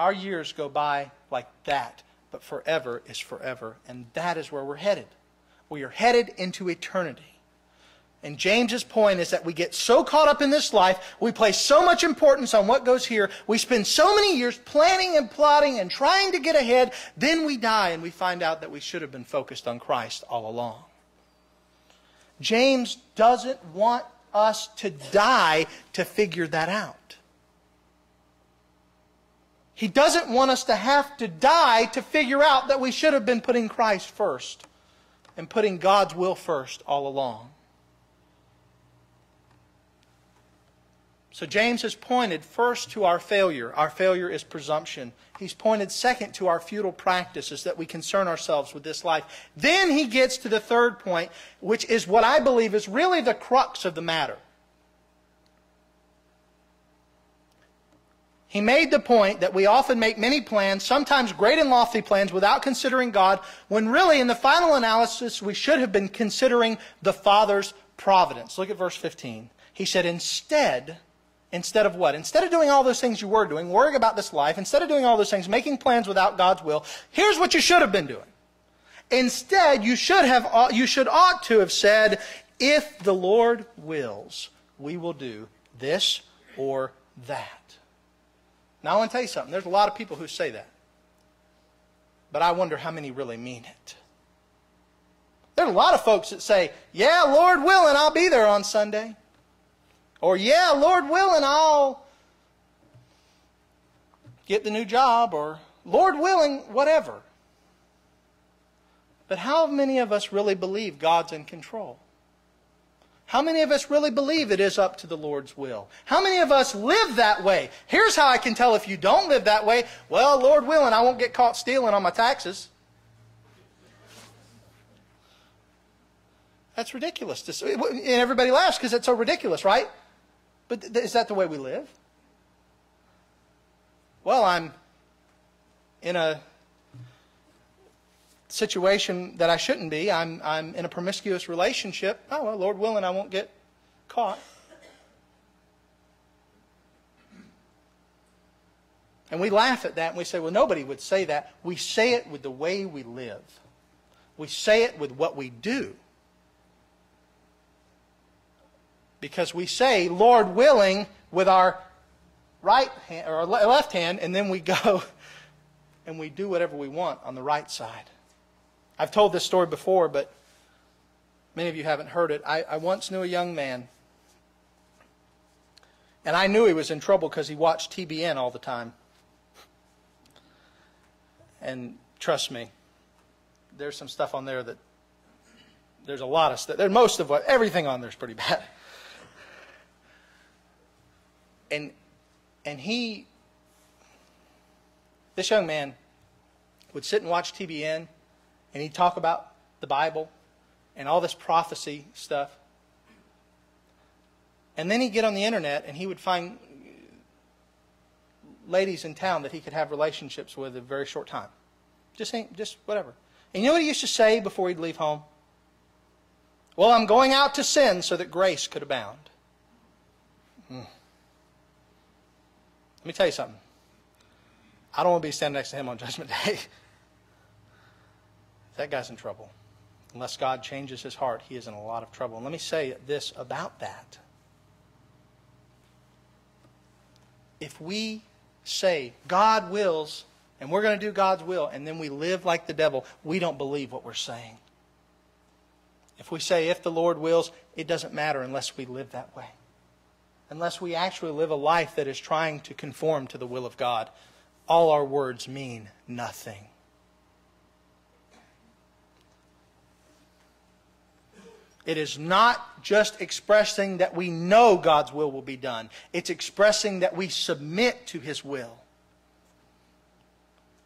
Our years go by like that, but forever is forever. And that is where we're headed. We are headed into eternity. And James's point is that we get so caught up in this life, we place so much importance on what goes here, we spend so many years planning and plotting and trying to get ahead, then we die and we find out that we should have been focused on Christ all along. James doesn't want us to die to figure that out. He doesn't want us to have to die to figure out that we should have been putting Christ first and putting God's will first all along. So James has pointed first to our failure. Our failure is presumption. He's pointed second to our futile practices that we concern ourselves with this life. Then he gets to the third point, which is what I believe is really the crux of the matter. He made the point that we often make many plans, sometimes great and lofty plans, without considering God, when really in the final analysis we should have been considering the Father's providence. Look at verse 15. He said, Instead of what? Instead of doing all those things you were doing, worrying about this life, instead of doing all those things, making plans without God's will, here's what you should have been doing. Instead, you ought to have said, if the Lord wills, we will do this or that. Now I want to tell you something. There's a lot of people who say that. But I wonder how many really mean it. There's a lot of folks that say, yeah, Lord willing, I'll be there on Sunday. Or, yeah, Lord willing, I'll get the new job. Or, Lord willing, whatever. But how many of us really believe God's in control? How many of us really believe it is up to the Lord's will? How many of us live that way? Here's how I can tell if you don't live that way. Well, Lord willing, I won't get caught stealing on my taxes. That's ridiculous. And everybody laughs because it's so ridiculous, right? But is that the way we live? Well, I'm in a situation that I shouldn't be. I'm in a promiscuous relationship. Oh, well, Lord willing, I won't get caught. And we laugh at that and we say, well, nobody would say that. We say it with the way we live. We say it with what we do. Because we say, Lord willing, with our right hand or our left hand, and then we go and we do whatever we want on the right side. I've told this story before, but many of you haven't heard it. I once knew a young man, and I knew he was in trouble because he watched TBN all the time. And trust me, there's some stuff on there that, there's a lot of stuff. Most of everything on there is pretty bad. And this young man would sit and watch TBN, and he'd talk about the Bible and all this prophecy stuff. And then he'd get on the internet and he would find ladies in town that he could have relationships with in a very short time. Just whatever. And you know what he used to say before he'd leave home? Well, I'm going out to sin so that grace could abound. Let me tell you something. I don't want to be standing next to him on Judgment Day. That guy's in trouble. Unless God changes his heart, he is in a lot of trouble. And let me say this about that. If we say, God wills, and we're going to do God's will, and then we live like the devil, we don't believe what we're saying. If we say, if the Lord wills, it doesn't matter unless we live that way. Unless we actually live a life that is trying to conform to the will of God, all our words mean nothing. It is not just expressing that we know God's will be done. It's expressing that we submit to His will.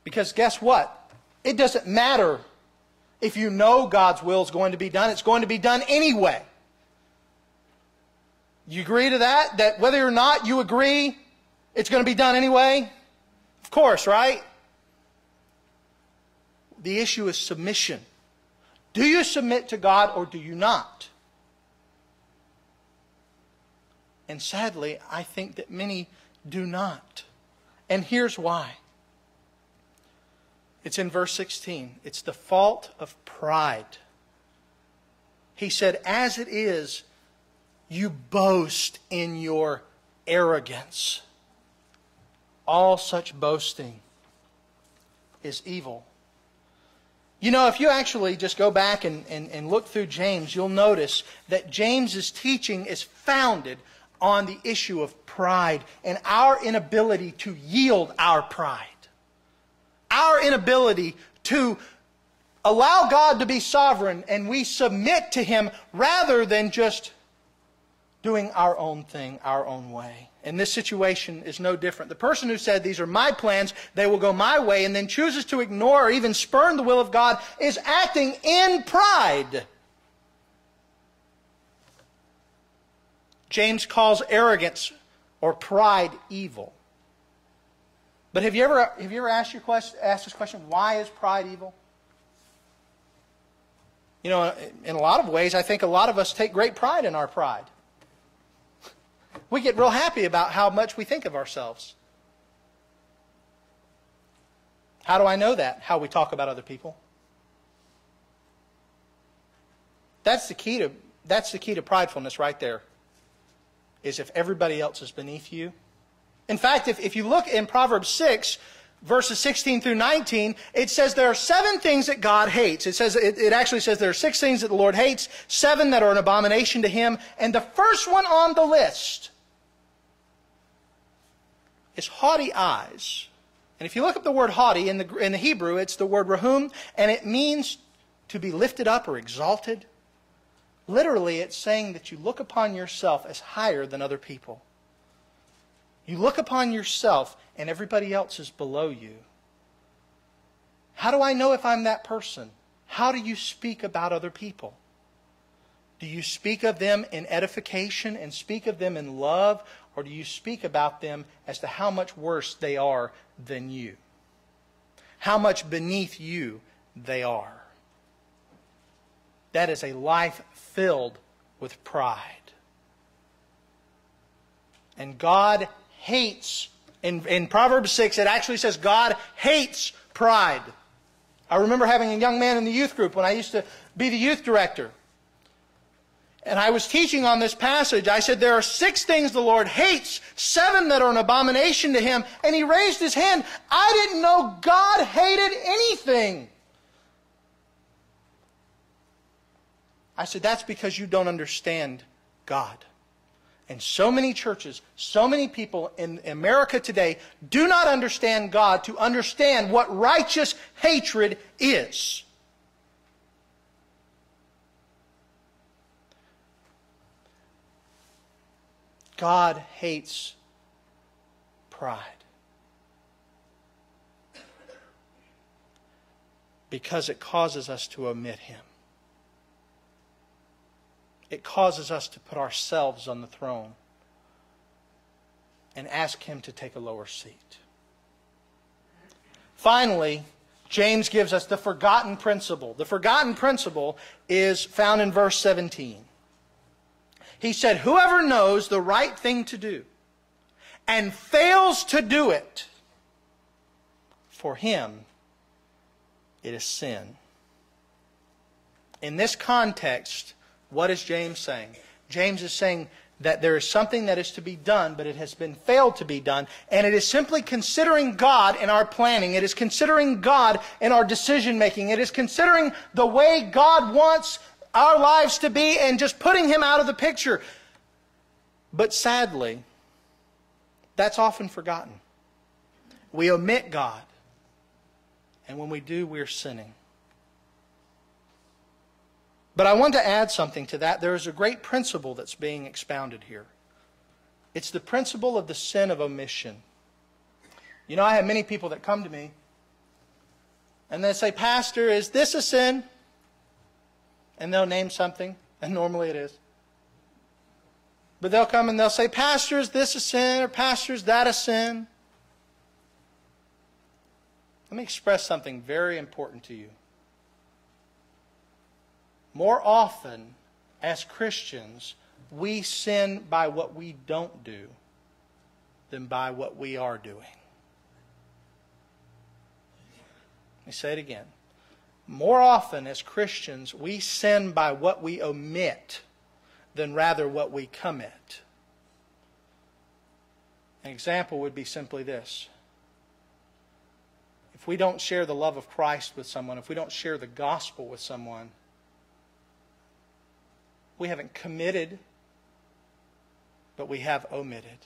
Because guess what? It doesn't matter if you know God's will is going to be done. It's going to be done anyway. You agree to that? That whether or not you agree, it's going to be done anyway? Of course, right? The issue is submission. Do you submit to God or do you not? And sadly, I think that many do not. And here's why. It's in verse 16. It's the fault of pride. He said, as it is, you boast in your arrogance. All such boasting is evil. You know, if you actually just go back and look through James, you'll notice that James's teaching is founded on the issue of pride and our inability to yield our pride. Our inability to allow God to be sovereign and we submit to Him rather than just doing our own thing, our own way. And this situation is no different. The person who said, these are my plans, they will go my way, and then chooses to ignore or even spurn the will of God is acting in pride. James calls arrogance or pride evil. But have you ever asked this question, why is pride evil? You know, in a lot of ways, I think a lot of us take great pride in our pride. We get real happy about how much we think of ourselves. How do I know that? How we talk about other people. That's the key to pridefulness right there. Is if everybody else is beneath you. In fact, if you look in Proverbs 6, verses 16 through 19, it says there are 7 things that God hates. It actually says there are 6 things that the Lord hates, 7 that are an abomination to Him, and the first one on the list is haughty eyes. And if you look up the word haughty in the Hebrew, it's the word rahum, and it means to be lifted up or exalted. Literally, it's saying that you look upon yourself as higher than other people. You look upon yourself and everybody else is below you. How do I know if I'm that person? How do you speak about other people? Do you speak of them in edification and speak of them in love? Or do you speak about them as to how much worse they are than you? How much beneath you they are? That is a life filled with pride. And God hates, in Proverbs 6, it actually says God hates pride. I remember having a young man in the youth group when I used to be the youth director. And I was teaching on this passage. I said, there are 6 things the Lord hates, 7 that are an abomination to Him. And he raised his hand. I didn't know God hated anything. I said, that's because you don't understand God. And so many churches, so many people in America today do not understand God to understand what righteous hatred is. God hates pride. Because it causes us to omit Him. It causes us to put ourselves on the throne and ask Him to take a lower seat. Finally, James gives us the forgotten principle. The forgotten principle is found in verse 17. He said, whoever knows the right thing to do and fails to do it, for him it is sin. In this context, what is James saying? James is saying that there is something that is to be done, but it has been failed to be done. And it is simply considering God in our planning. It is considering God in our decision making. It is considering the way God wants our lives to be and just putting Him out of the picture. But sadly, that's often forgotten. We omit God. And when we do, we're sinning. But I want to add something to that. There is a great principle that's being expounded here. It's the principle of the sin of omission. You know, I have many people that come to me and they say, Pastor, is this a sin? And they'll name something, and normally it is. But they'll come and they'll say, Pastor, is this a sin? Or Pastor, is that a sin? Let me express something very important to you. More often, as Christians, we sin by what we don't do than by what we are doing. Let me say it again. More often as Christians, we sin by what we omit than rather what we commit. An example would be simply this. If we don't share the love of Christ with someone, if we don't share the gospel with someone, we haven't committed, but we have omitted.